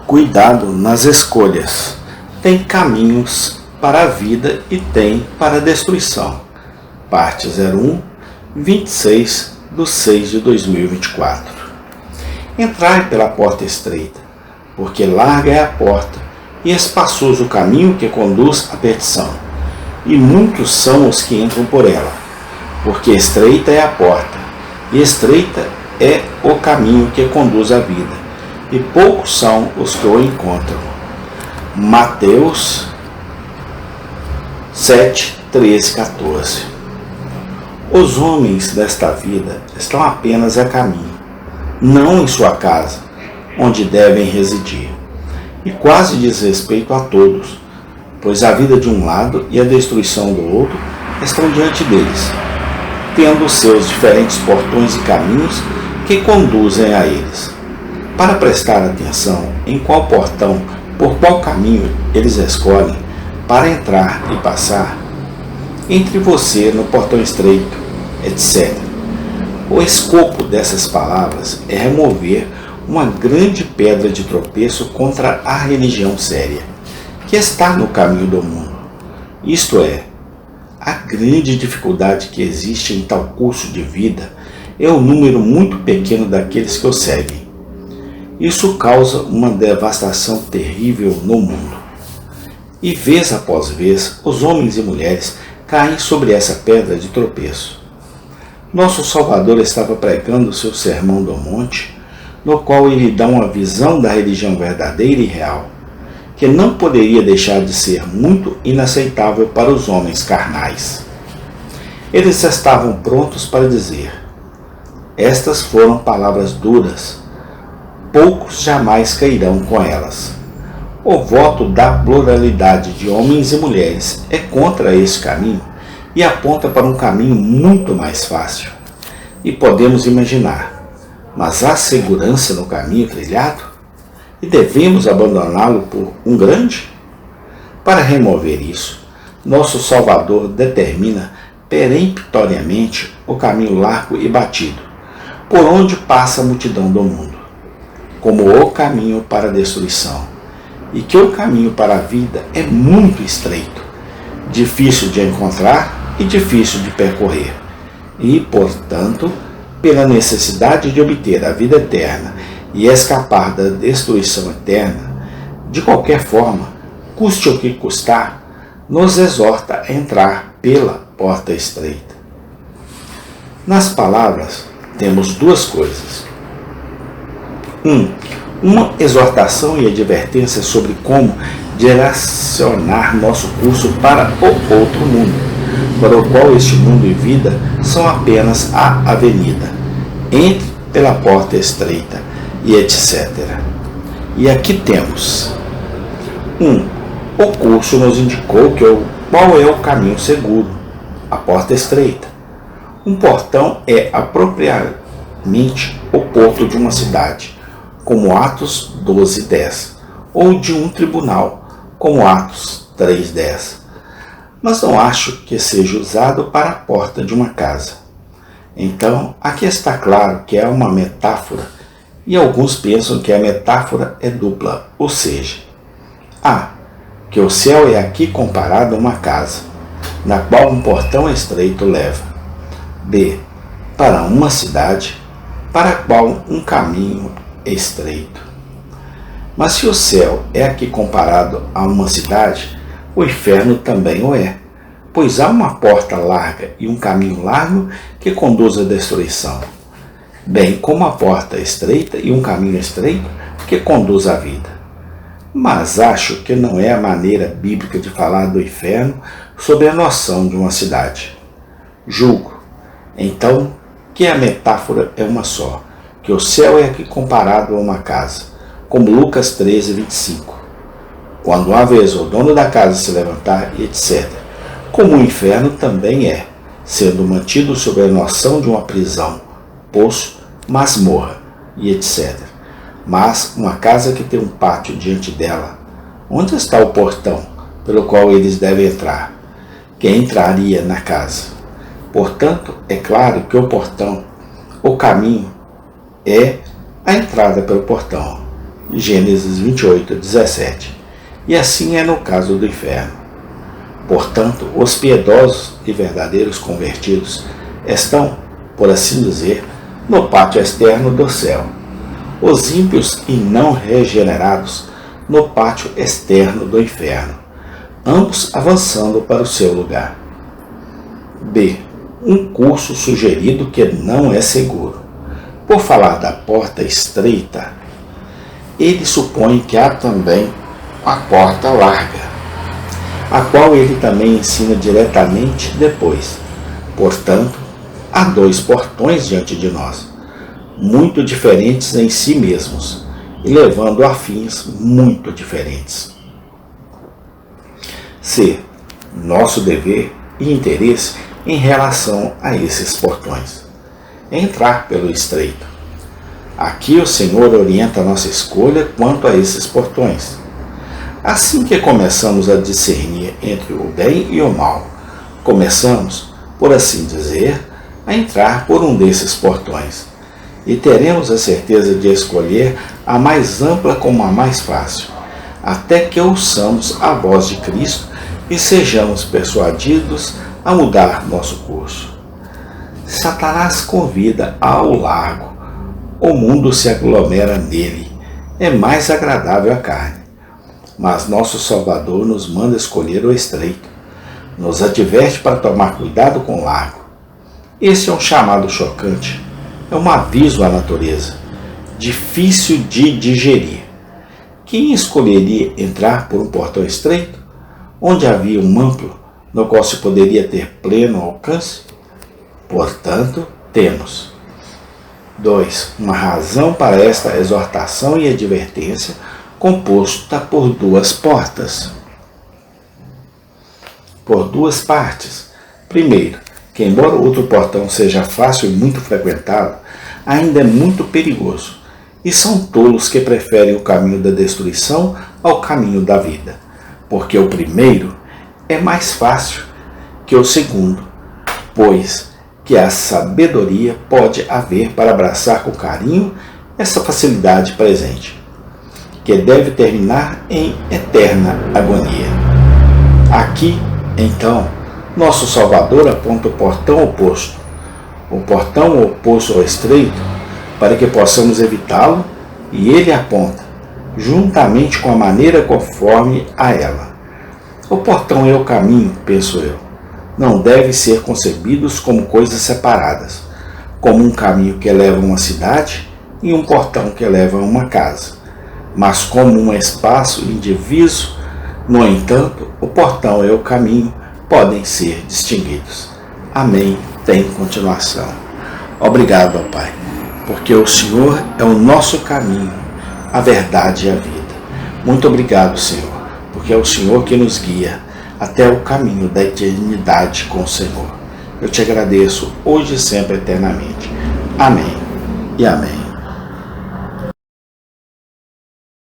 Cuidado nas escolhas. Tem caminhos para a vida e tem para a destruição. Parte 01, 26/6/2024. Entrai pela porta estreita, porque larga é a porta e espaçoso o caminho que conduz à perdição, e muitos são os que entram por ela. Porque estreita é a porta, e estreita é o caminho que conduz à vida, e poucos são os que o encontram. Mateus 7:13-14. Os homens desta vida estão apenas a caminho, não em sua casa, onde devem residir, e quase diz respeito a todos, pois a vida de um lado e a destruição do outro estão diante deles, tendo seus diferentes portões e caminhos que conduzem a eles. Para prestar atenção em qual portão, por qual caminho eles escolhem para entrar e passar, entre você no portão estreito, etc. O escopo dessas palavras é remover uma grande pedra de tropeço contra a religião séria, que está no caminho do mundo. Isto é, a grande dificuldade que existe em tal curso de vida é o número muito pequeno daqueles que o seguem. Isso causa uma devastação terrível no mundo. E vez após vez, os homens e mulheres caem sobre essa pedra de tropeço. Nosso Salvador estava pregando seu Sermão do Monte, no qual ele dá uma visão da religião verdadeira e real, que não poderia deixar de ser muito inaceitável para os homens carnais. Eles estavam prontos para dizer: estas foram palavras duras, poucos jamais cairão com elas. O voto da pluralidade de homens e mulheres é contra esse caminho e aponta para um caminho muito mais fácil. E podemos imaginar, mas há segurança no caminho trilhado? E devemos abandoná-lo por um grande? Para remover isso, nosso Salvador determina peremptoriamente o caminho largo e batido, por onde passa a multidão do mundo, como o caminho para a destruição, e que o caminho para a vida é muito estreito, difícil de encontrar e difícil de percorrer, e, portanto, pela necessidade de obter a vida eterna e escapar da destruição eterna, de qualquer forma, custe o que custar, nos exorta a entrar pela porta estreita. Nas palavras, temos duas coisas. Uma exortação e advertência sobre como direcionar nosso curso para o outro mundo, para o qual este mundo e vida são apenas a avenida. Entre pela porta estreita e etc. E aqui temos. O curso nos indicou qual é o caminho seguro, a porta estreita. Um portão é apropriadamente o porto de uma cidade, como Atos 12:10, ou de um tribunal, como Atos 3:10. Mas não acho que seja usado para a porta de uma casa. Então, aqui está claro que é uma metáfora, e alguns pensam que a metáfora é dupla, ou seja, A, que o céu é aqui comparado a uma casa, na qual um portão estreito leva. B, para uma cidade, para a qual um caminho estreito. Mas se o céu é aqui comparado a uma cidade, o inferno também o é, pois há uma porta larga e um caminho largo que conduz à destruição, bem como a porta estreita e um caminho estreito que conduz à vida. Mas acho que não é a maneira bíblica de falar do inferno sob a noção de uma cidade. Julgo, então, que a metáfora é uma só, que o céu é aqui comparado a uma casa, como Lucas 13:25. Quando uma vez o dono da casa se levantar, etc. Como o inferno também é, sendo mantido sob a noção de uma prisão, poço, masmorra, e etc. Mas uma casa que tem um pátio diante dela, onde está o portão pelo qual eles devem entrar? Quem entraria na casa? Portanto, é claro que o portão, o caminho, é a entrada pelo portão. Gênesis 28:17. E assim é no caso do inferno. Portanto, os piedosos e verdadeiros convertidos estão, por assim dizer, no pátio externo do céu. Os ímpios e não regenerados no pátio externo do inferno, ambos avançando para o seu lugar. B. Um curso sugerido que não é seguro. Por falar da porta estreita, ele supõe que há também a porta larga, a qual ele também ensina diretamente depois. Portanto, há dois portões diante de nós, muito diferentes em si mesmos e levando a fins muito diferentes. C. Nosso dever e interesse em relação a esses portões. Entrar pelo estreito. Aqui o Senhor orienta a nossa escolha quanto a esses portões. Assim que começamos a discernir entre o bem e o mal, começamos, por assim dizer, a entrar por um desses portões, e teremos a certeza de escolher a mais ampla como a mais fácil, até que ouçamos a voz de Cristo e sejamos persuadidos a mudar nosso curso. Satanás convida ao largo, o mundo se aglomera nele, é mais agradável à carne. Mas nosso Salvador nos manda escolher o estreito, nos adverte para tomar cuidado com o largo. Esse é um chamado chocante, é um aviso à natureza, difícil de digerir. Quem escolheria entrar por um portão estreito, onde havia um amplo, no qual se poderia ter pleno alcance? Portanto, temos 2. Uma razão para esta exortação e advertência composta por duas portas, por duas partes. Primeiro, que embora outro portão seja fácil e muito frequentado, ainda é muito perigoso, e são tolos que preferem o caminho da destruição ao caminho da vida, porque o primeiro é mais fácil que o segundo, pois que a sabedoria pode haver para abraçar com carinho essa facilidade presente, que deve terminar em eterna agonia. Aqui, então, nosso Salvador aponta o portão oposto ao estreito, para que possamos evitá-lo, e ele aponta, juntamente com a maneira conforme a ela. O portão é o caminho, penso eu. Não deve ser concebidos como coisas separadas, como um caminho que leva a uma cidade e um portão que leva a uma casa, mas como um espaço indiviso. No entanto, o portão e o caminho podem ser distinguidos. Amém. Tem continuação. Obrigado, ó Pai, porque o Senhor é o nosso caminho, a verdade e a vida. Muito obrigado, Senhor, porque é o Senhor que nos guia até o caminho da eternidade com o Senhor. Eu te agradeço hoje e sempre eternamente. Amém e amém.